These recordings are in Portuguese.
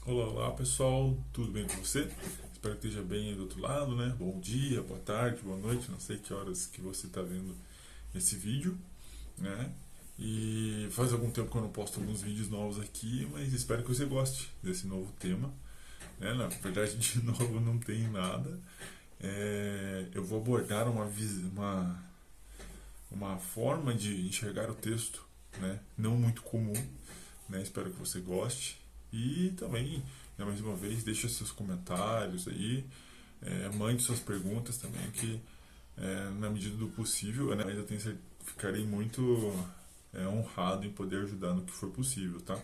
Olá, olá pessoal, tudo bem com você? Espero que esteja bem aí do outro lado, né? Bom dia, boa tarde, boa noite, não sei que horas que você está vendo esse vídeo, né? E faz algum tempo que eu não posto alguns vídeos novos aqui, mas espero que você goste desse novo tema, né? Na verdade, de novo, não tem nada. Eu vou abordar uma forma de enxergar o texto, né? Não muito comum, né? Espero que você goste. E também, né, mais uma vez, deixa seus comentários aí, mande suas perguntas também, que na medida do possível, né, eu ficarei muito honrado em poder ajudar no que for possível, tá?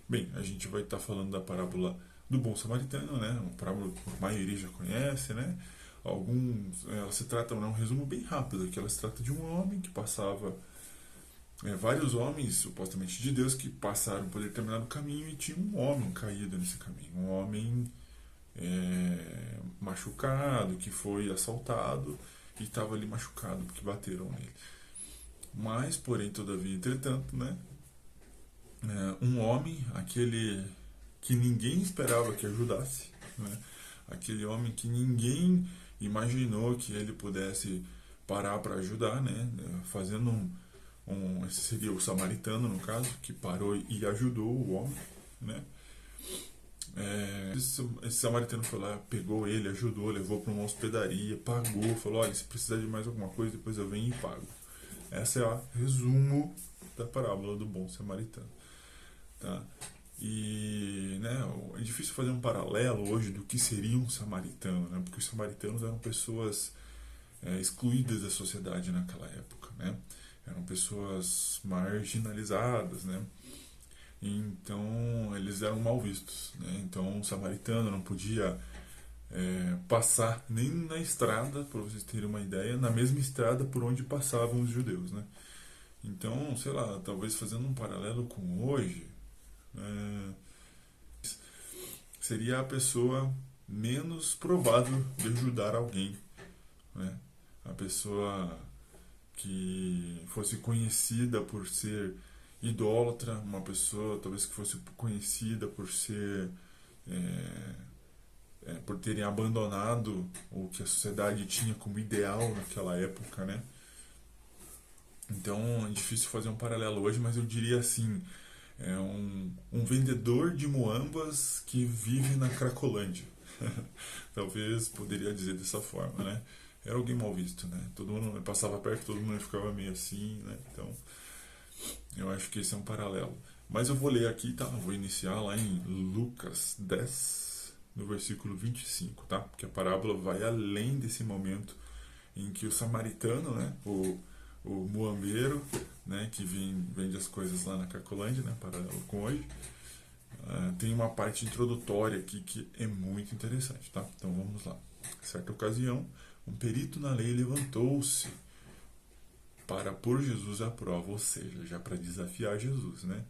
Bem, a gente vai estar falando da parábola do bom samaritano, né? Uma parábola que a maioria já conhece, né? Ela se trata, né, um resumo bem rápido, que ela se trata de um homem que passava vários homens, supostamente de Deus, que passaram por determinado caminho e tinha um homem caído nesse caminho. Um homem machucado, que foi assaltado e estava ali machucado porque bateram nele. Mas, porém, todavia, entretanto, né, um homem, aquele que ninguém esperava que ajudasse, né, aquele homem que ninguém imaginou que ele pudesse parar para ajudar, né, fazendo esse seria o samaritano no caso, que parou e ajudou o homem, né? Esse samaritano foi lá, pegou ele, ajudou, levou para uma hospedaria, pagou, falou: olha, se precisar de mais alguma coisa, depois eu venho e pago. Essa é a resumo da parábola do bom samaritano, tá? E né, é difícil fazer um paralelo hoje do que seria um samaritano, né? Porque os samaritanos eram pessoas excluídas da sociedade naquela época, né? Eram pessoas marginalizadas, né? Então eles eram mal vistos, né? Então o samaritano não podia passar nem na estrada, para vocês terem uma ideia, na mesma estrada por onde passavam os judeus, né? Então, sei lá, talvez fazendo um paralelo com hoje, é, seria a pessoa menos provável de ajudar alguém, né? A pessoa que fosse conhecida por ser idólatra, uma pessoa talvez que fosse conhecida por ser por terem abandonado o que a sociedade tinha como ideal naquela época, né? Então é difícil fazer um paralelo hoje, mas eu diria assim, um vendedor de muambas que vive na Cracolândia. Talvez poderia dizer dessa forma, né? Era alguém mal visto, né? Todo mundo passava perto, todo mundo ficava meio assim, né? Então, eu acho que esse é um paralelo. Mas eu vou ler aqui, tá? Eu vou iniciar lá em Lucas 10, no versículo 25, tá? Porque a parábola vai além desse momento em que o samaritano, né? O muambeiro, né? Que vende as coisas lá na Cracolândia, né? Paralelo com hoje. Tem uma parte introdutória aqui que é muito interessante, tá? Então vamos lá. Em certa ocasião, um perito na lei levantou-se para pôr Jesus à prova, ou seja, já para desafiar Jesus, né?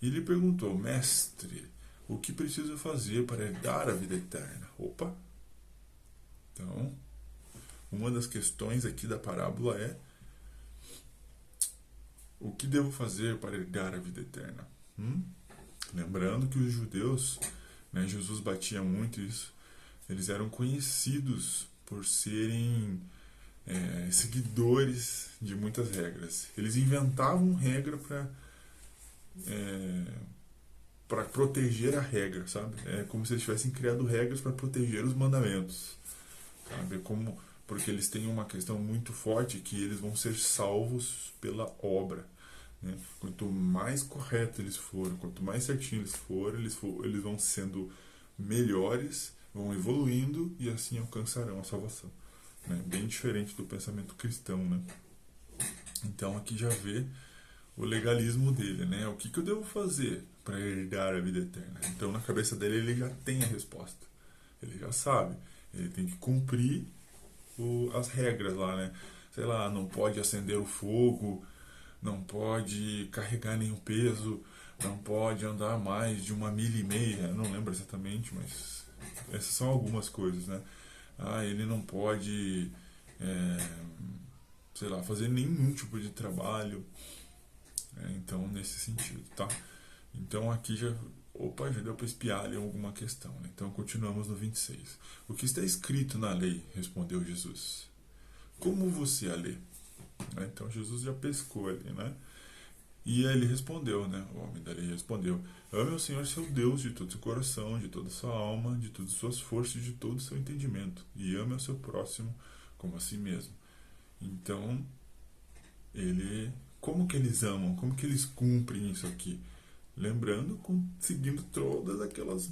E ele perguntou: mestre, o que preciso fazer para herdar a vida eterna? Opa! Então, uma das questões aqui da parábola é: o que devo fazer para herdar a vida eterna? Lembrando que os judeus, né, Jesus batia muito isso, eles eram conhecidos por serem seguidores de muitas regras. Eles inventavam regra para proteger a regra, sabe? É como se eles tivessem criado regras para proteger os mandamentos, sabe? Porque eles têm uma questão muito forte que eles vão ser salvos pela obra. Né? Quanto mais correto eles forem, quanto mais certinho eles vão sendo melhores, vão evoluindo e assim alcançarão a salvação. Né? Bem diferente do pensamento cristão, né? Então aqui já vê o legalismo dele, né? O que eu devo fazer para herdar a vida eterna? Então na cabeça dele ele já tem a resposta, ele já sabe, ele tem que cumprir as regras lá, né? Sei lá, não pode acender o fogo, não pode carregar nenhum peso, não pode andar mais de 1,5 milha, eu não lembro exatamente, mas essas são algumas coisas, né? Ele não pode, é, sei lá, fazer nenhum tipo de trabalho, então nesse sentido, tá? Então aqui já Opa, já deu para espiar ali alguma questão, né? Então continuamos no 26. O que está escrito na lei? Respondeu Jesus. Como você a lê? Né? Então Jesus já pescou ali, né? E aí ele respondeu, né? O homem da lei respondeu: ame o Senhor seu Deus de todo o seu coração, de toda a sua alma, de todas as suas forças, de todo o seu entendimento. E ame o seu próximo como a si mesmo. Então, como que eles amam? Como que eles cumprem isso aqui? Lembrando, seguindo todas aquelas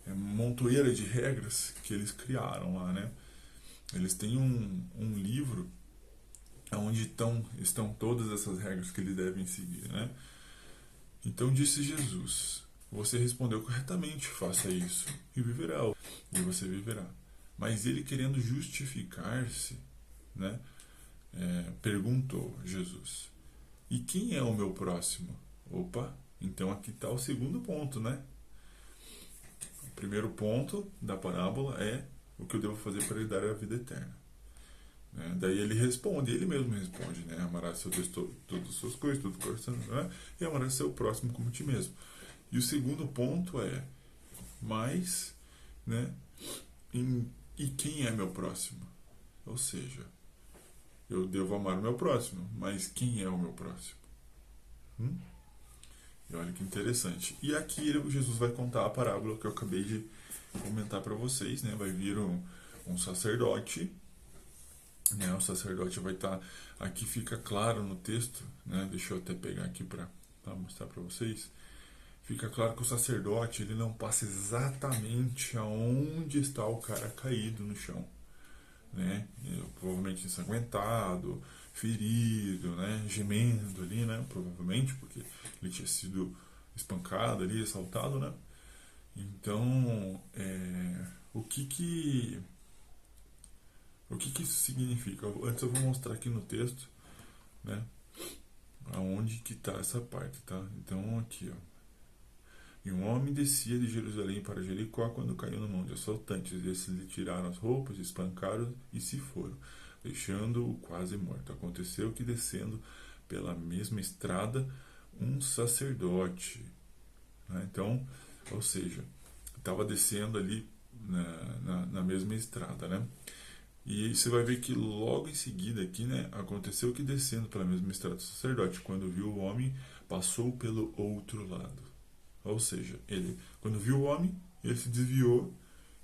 montoeira de regras que eles criaram lá, né? Eles têm um livro onde estão todas essas regras que eles devem seguir, né? Então disse Jesus: você respondeu corretamente, faça isso e viverá, e você viverá. Mas ele, querendo justificar-se, né, perguntou Jesus: e quem é o meu próximo? Opa, então aqui está o segundo ponto, né? O primeiro ponto da parábola é o que eu devo fazer para lhe dar a vida eterna. Daí ele responde, ele mesmo responde, né? Amarás seu Deus todas as suas coisas, todo o coração, né? E amarás seu próximo como ti mesmo. E o segundo ponto é, mas, né? E quem é meu próximo? Ou seja, eu devo amar o meu próximo, mas quem é o meu próximo? E olha que interessante. E aqui Jesus vai contar a parábola que eu acabei de comentar para vocês, né? Vai vir um sacerdote, né? O sacerdote vai estar... Aqui fica claro no texto, né? Deixa eu até pegar aqui para mostrar para vocês. Fica claro que o sacerdote ele não passa exatamente aonde está o cara caído no chão, né? Provavelmente ensanguentado, ferido, né? Gemendo ali, né? Provavelmente, porque ele tinha sido espancado ali, assaltado, né? Então, o que isso significa? Antes eu vou mostrar aqui no texto, né? Aonde que está essa parte, tá? Então aqui, ó. E um homem descia de Jerusalém para Jericó quando caiu na mão de assaltantes. Esses lhe tiraram as roupas, espancaram e se foram, deixando-o quase morto. Aconteceu que, descendo pela mesma estrada, um sacerdote, né? Então, ou seja, estava descendo ali na mesma estrada, né? E você vai ver que logo em seguida aqui, né, aconteceu que, descendo pela mesma estrada, o sacerdote, quando viu o homem, passou pelo outro lado. Ou seja, ele, quando viu o homem, ele se desviou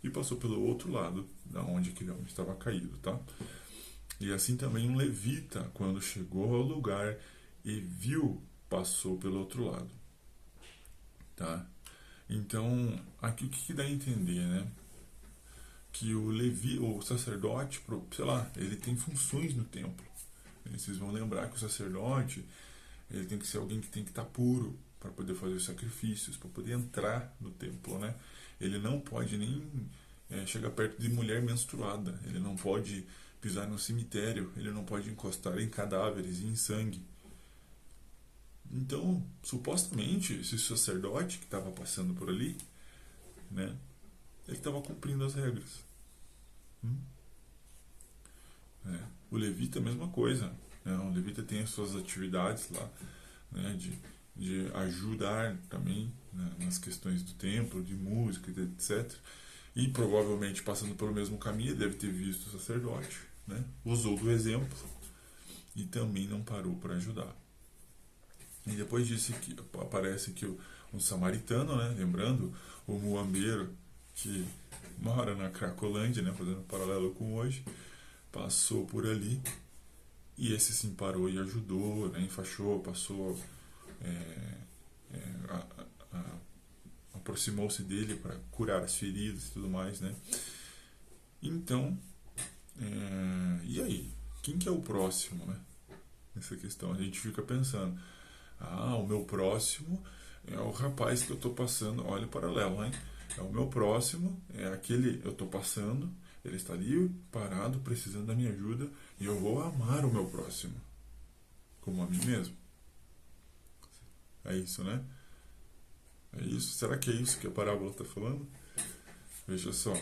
e passou pelo outro lado, da onde aquele homem estava caído, tá? E assim também um levita, quando chegou ao lugar e viu, passou pelo outro lado, tá? Então, aqui o que dá a entender, né? Que o sacerdote, sei lá, ele tem funções no templo. Vocês vão lembrar que o sacerdote, ele tem que ser alguém que tem que estar puro para poder fazer os sacrifícios, para poder entrar no templo, né? Ele não pode nem chegar perto de mulher menstruada, ele não pode pisar no cemitério, ele não pode encostar em cadáveres e em sangue. Então, supostamente, esse sacerdote que estava passando por ali, né, ele estava cumprindo as regras. O levita é a mesma coisa, né? O levita tem as suas atividades lá, né, de ajudar também, né, nas questões do templo, de música, etc. E provavelmente, passando pelo mesmo caminho, deve ter visto o sacerdote, né? Usou do exemplo e também não parou para ajudar. E depois disso que aparece que um samaritano, né, lembrando o muambeiro que mora na Cracolândia, né, fazendo um paralelo com hoje, passou por ali e esse sim parou e ajudou, né, enfaixou, passou, aproximou-se dele para curar as feridas e tudo mais, né? Então, e aí? Quem que é o próximo, né? Nessa questão, a gente fica pensando, o meu próximo é o rapaz que eu estou passando, olha o paralelo, hein? É o meu próximo, é aquele eu estou passando, ele está ali parado, precisando da minha ajuda, e eu vou amar o meu próximo como a mim mesmo. É isso, né? É isso? Será que é isso que a parábola está falando? Veja só.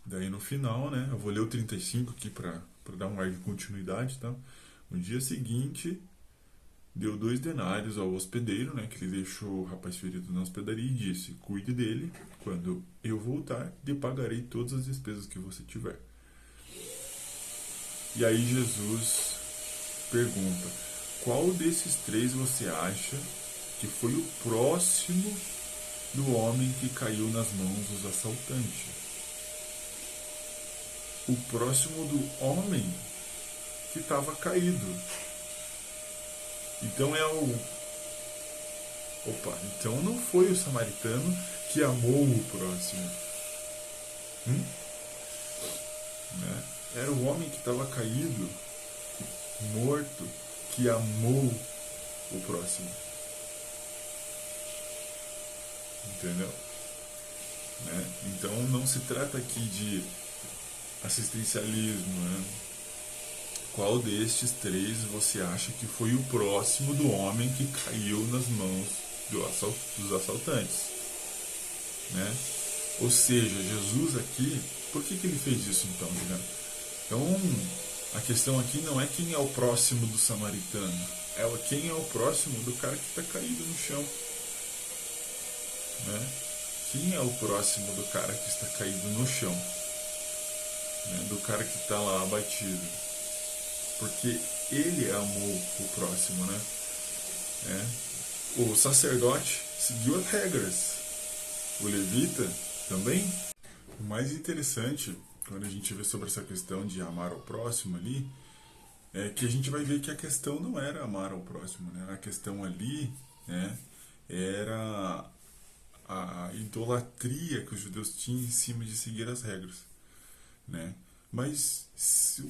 Daí no final, né? Eu vou ler o 35 aqui para dar um ar de continuidade, tá? No dia seguinte, deu 2 denários ao hospedeiro, né, que ele deixou o rapaz ferido na hospedaria, e disse: cuide dele, quando eu voltar, lhe pagarei todas as despesas que você tiver. E aí Jesus pergunta: qual desses 3 você acha que foi o próximo do homem que caiu nas mãos dos assaltantes? O próximo do homem que estava caído. Então é o... Opa, então não foi o samaritano que amou o próximo. Né? Era o homem que estava caído, morto, que amou o próximo. Entendeu? Né? Então não se trata aqui de assistencialismo, né? Qual destes 3 você acha que foi o próximo do homem que caiu nas mãos dos assaltantes? Né? Ou seja, Jesus aqui, por que ele fez isso então, Juliano? Então, a questão aqui não é quem é o próximo do samaritano, é quem é o próximo do cara que está caído no chão. Né? Quem é o próximo do cara que está caído no chão? Né? Do cara que está lá abatido. Porque ele amou o próximo, né? O sacerdote seguiu as regras. O levita também. O mais interessante, quando a gente vê sobre essa questão de amar ao próximo ali, é que a gente vai ver que a questão não era amar ao próximo, né? A questão ali, né, era a idolatria que os judeus tinham em cima de seguir as regras, né? Mas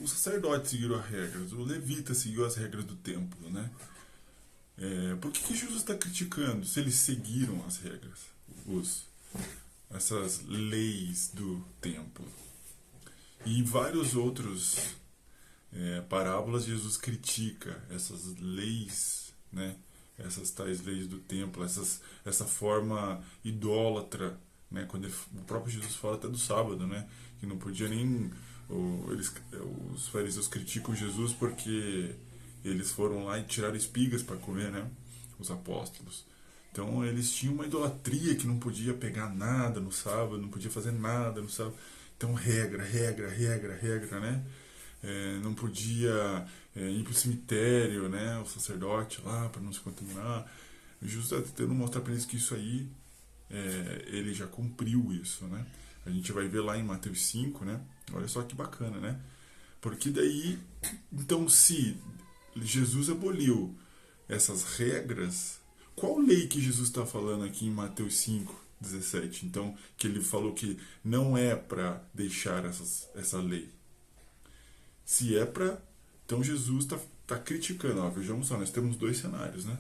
o sacerdote seguiu as regras, o levita seguiu as regras do templo, né? Por que Jesus está criticando se eles seguiram as regras, essas leis do templo? E em vários outros parábolas Jesus critica essas leis, né? Essas tais leis do templo, essa forma idólatra, né? Quando o próprio Jesus fala até do sábado, né? Que não podia nem... os fariseus criticam Jesus porque eles foram lá e tiraram espigas para comer, né? Os apóstolos. Então eles tinham uma idolatria que não podia pegar nada no sábado, não podia fazer nada no sábado. Então regra, né? Não podia ir para o cemitério, né? O sacerdote lá para não se contaminar. Jesus está tentando mostrar para eles que isso aí ele já cumpriu isso, né? A gente vai ver lá em Mateus 5, né? Olha só que bacana, né? Porque daí, então, se Jesus aboliu essas regras, qual lei que Jesus está falando aqui em Mateus 5:17? Então, que ele falou que não é para deixar essa lei. Se é para... Então, Jesus está criticando. Ó, vejamos só, nós temos 2 cenários, né?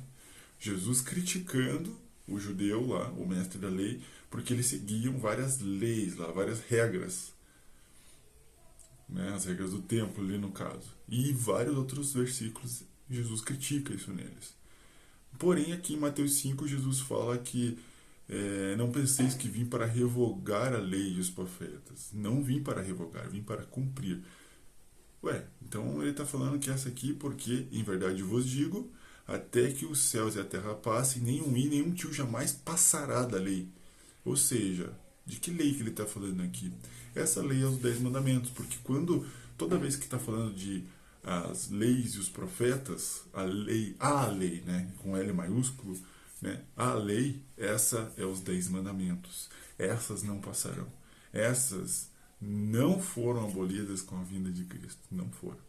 Jesus criticando o judeu lá, o mestre da lei, porque eles seguiam várias leis lá, várias regras, né? As regras do templo ali no caso. E vários outros versículos, Jesus critica isso neles. Porém, aqui em Mateus 5, Jesus fala que não penseis que vim para revogar a lei e os profetas. Não vim para revogar, vim para cumprir. Então ele está falando que essa aqui, porque, em verdade vos digo, até que os céus e a terra passem, nenhum i, nenhum tio jamais passará da lei. Ou seja, de que lei que ele está falando aqui? Essa lei é os 10 mandamentos, porque toda vez que está falando de as leis e os profetas, a lei, né, com L maiúsculo, né, a lei, essa é os 10 mandamentos. Essas não passarão. Essas não foram abolidas com a vinda de Cristo. Não foram.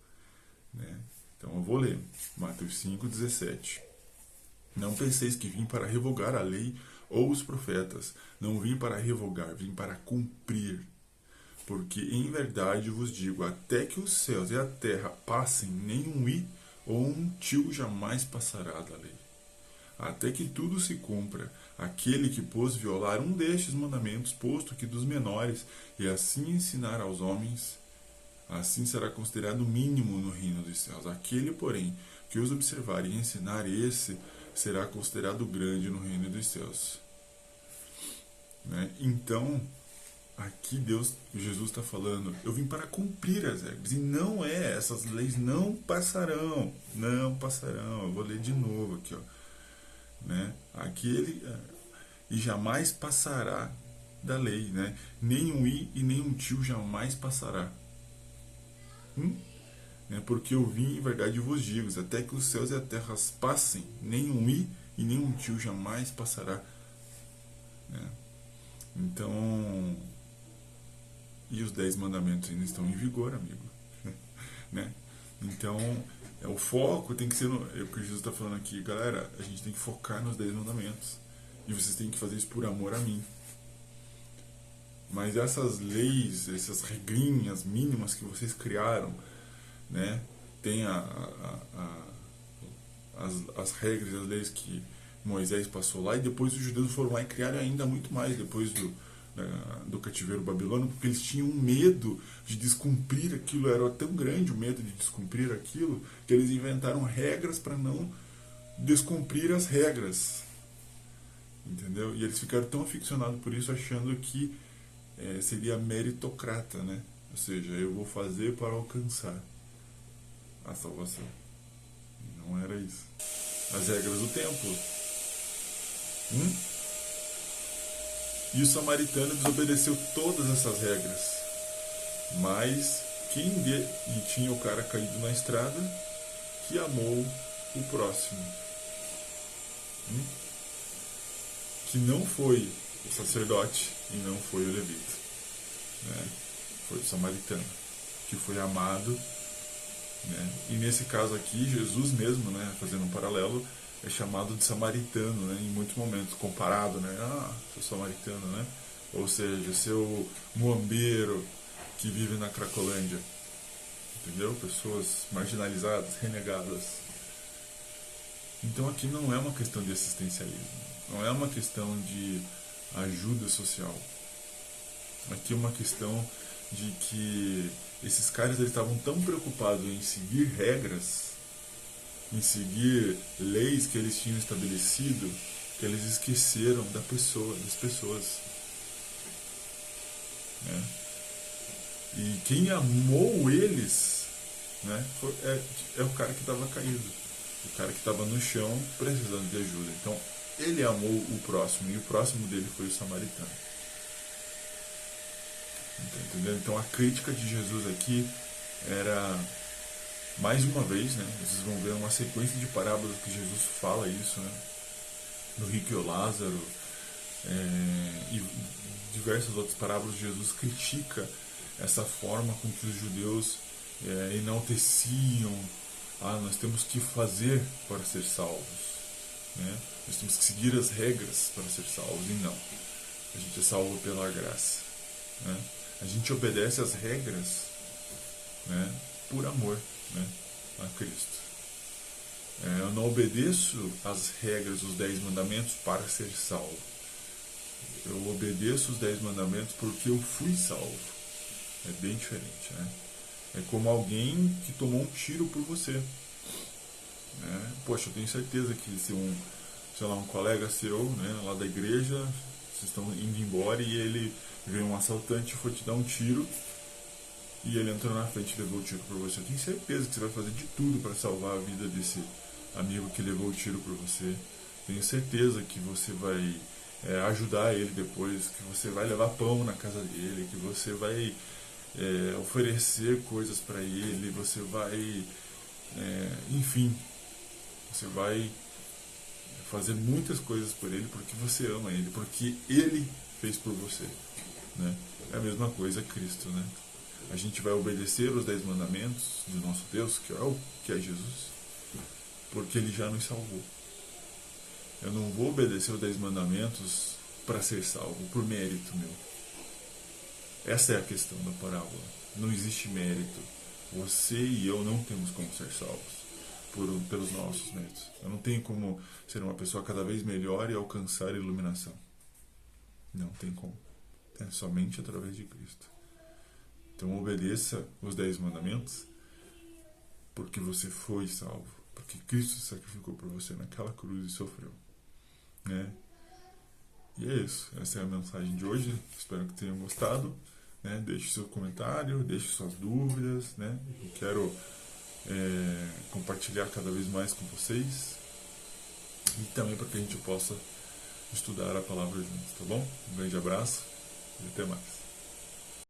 Né? Então eu vou ler. Mateus 5:17. Não penseis que vim para revogar a lei ou os profetas. Não vim para revogar, vim para cumprir. Porque em verdade vos digo, até que os céus e a terra passem, nenhum i ou um tio jamais passará da lei. Até que tudo se cumpra. Aquele que pôs violar um destes mandamentos, posto que dos menores, e assim ensinar aos homens, assim será considerado mínimo no reino dos céus. Aquele, porém, que os observar e ensinar, esse será considerado grande no reino dos céus. Né? Então, Aqui Jesus está falando, eu vim para cumprir as regras. E não é, essas leis não passarão. Não passarão. Eu vou ler de novo aqui, ó. Né? Aqui e jamais passará da lei, né? Nem um i e nem um tio jamais passará. Porque eu vim em verdade vos digo, até que os céus e a terra passem, nem um i e nem um tio jamais passará. Né? Então, e os 10 mandamentos ainda estão em vigor, amigo. Né? Então, o foco tem que ser é o que Jesus está falando aqui, galera. A gente tem que focar nos 10 mandamentos. E vocês têm que fazer isso por amor a mim. Mas essas leis, essas regrinhas mínimas que vocês criaram, né? Tem as regras, as leis que Moisés passou lá, e depois os judeus foram lá e criaram ainda muito mais depois do cativeiro babilônico, porque eles tinham medo de descumprir aquilo, era tão grande o medo de descumprir aquilo, que eles inventaram regras para não descumprir as regras. Entendeu? E eles ficaram tão aficionados por isso, achando que seria meritocrata, né? Ou seja, eu vou fazer para alcançar a salvação. Não era isso. As regras do templo. E o samaritano desobedeceu todas essas regras. Mas e tinha o cara caído na estrada que amou o próximo. Que não foi o sacerdote e não foi o levita. Né? Foi o samaritano, que foi amado. Né? E nesse caso aqui, Jesus mesmo, né, fazendo um paralelo, é chamado de samaritano, né, em muitos momentos, comparado, né, seu samaritano, né, ou seja, seu muambeiro que vive na Cracolândia, entendeu? Pessoas marginalizadas, renegadas. Então aqui não é uma questão de assistencialismo, não é uma questão de ajuda social, aqui é uma questão de que esses caras eles estavam tão preocupados em seguir regras, em seguir leis que eles tinham estabelecido, que eles esqueceram das pessoas. Né? E quem amou eles, né, é o cara que estava caído, o cara que estava no chão precisando de ajuda. Então ele amou o próximo, e o próximo dele foi o samaritano. Entendeu? Então a crítica de Jesus aqui era, mais uma vez, né, vocês vão ver uma sequência de parábolas que Jesus fala isso, né, no rico e o Lázaro, e diversas outras parábolas. Jesus critica essa forma com que os judeus enalteciam, nós temos que fazer para ser salvos, né? Nós temos que seguir as regras para ser salvos, e não, a gente é salvo pela graça, né? A gente obedece às regras, né, por amor, né, a Cristo. Eu não obedeço às regras, os 10 mandamentos para ser salvo. Eu obedeço os 10 mandamentos porque eu fui salvo. É bem diferente, né? É como alguém que tomou um tiro por você. Né? Poxa, eu tenho certeza que se um colega seu, né, lá da igreja, vocês estão indo embora e ele veio um assaltante e foi te dar um tiro, e ele entrou na frente e levou o tiro por você. Eu tenho certeza que você vai fazer de tudo para salvar a vida desse amigo que levou o tiro por você. Tenho certeza que você vai ajudar ele depois, que você vai levar pão na casa dele, que você vai oferecer coisas para ele, você vai, enfim, você vai fazer muitas coisas por ele porque você ama ele, porque ele fez por você. Né? É a mesma coisa Cristo, né? A gente vai obedecer os 10 mandamentos do nosso Deus, que é Jesus, porque ele já nos salvou. Eu não vou obedecer os 10 mandamentos para ser salvo, por mérito meu. Essa é a questão da parábola. Não existe mérito. Você e eu não temos como ser salvos pelos nossos méritos. Eu não tenho como ser uma pessoa cada vez melhor e alcançar a iluminação. Não tem como. É somente através de Cristo. Então obedeça os 10 mandamentos porque você foi salvo. Porque Cristo se sacrificou por você naquela cruz e sofreu. Né? E é isso, essa é a mensagem de hoje. Espero que tenham gostado. Né? Deixe seu comentário, deixe suas dúvidas. Né? Eu quero compartilhar cada vez mais com vocês e também para que a gente possa estudar a palavra juntos, tá bom? Um grande abraço e até mais.